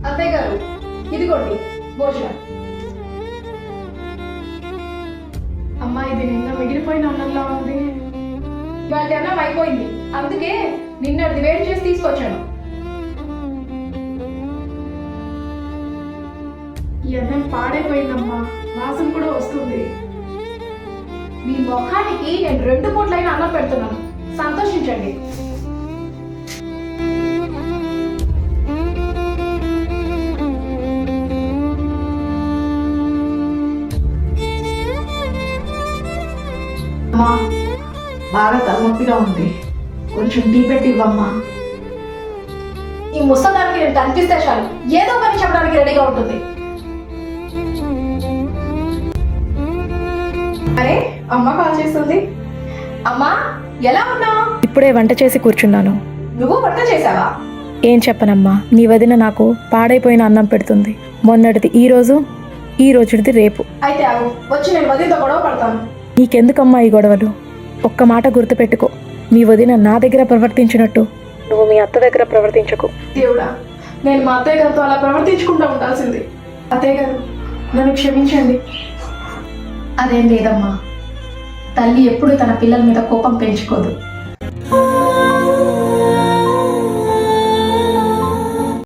అత్తయ్య గారు ఇదిగోండి భోజనం. అమ్మా ఇది నిన్న మిగిలిపోయిన అన్నంలా ఉంది. ఇవాళ అన్నం అయిపోయింది, అందుకే నిన్నటిది వేడి చేసి తీసుకొచ్చాను. ఈ అన్నం పాడైపోయిందమ్మా, వాసన కూడా వస్తుంది. మీ ముఖానికి నేను 2 పూట్లైన అన్నం పెడుతున్నాను, సంతోషించండి. అమ్మా బాగా తలనొప్పిగా ఉంది, కొంచెం టీ పెట్టి ఇవ్వమ్మా. ఈ ముసలానికి నేను కనిపిస్తే చాలు ఏదో పని చెప్పడానికి రెడీగా ఉంటుంది. అరే అమ్మ కాల్ చేస్తుంది. అమ్మా ఎలా ఉన్నావు? ఇప్పుడే వంట చేసి కూర్చున్నాను. నువ్వు వంట చేసావా? ఏం చెప్పనమ్మా, నీ వదిన నాకు పాడైపోయిన అన్నం పెడుతుంది. మొన్నటిది ఈరోజు, ఈ రోజుది రేపు. అయితే ఆగు, వచ్చి నేను వదినతో గొడవ పడతాను. నీకెందుకమ్మా ఈ గొడవలు? ఒక్క మాట గుర్తుపెట్టుకో, మీ వదిన నా దగ్గర ప్రవర్తించినట్టు నువ్వు మీ అత్త దగ్గర ప్రవర్తించకు. దేవుడా, నేను మా అత్తయ్య గారితో అలా ప్రవర్తించుకుంటూ ఉండాల్సింది. అత్తయ్య గారు నన్ను క్షమించండి. అదేం లేదమ్మా, తల్లి ఎప్పుడు తన పిల్లల మీద కోపం పెంచుకోదు.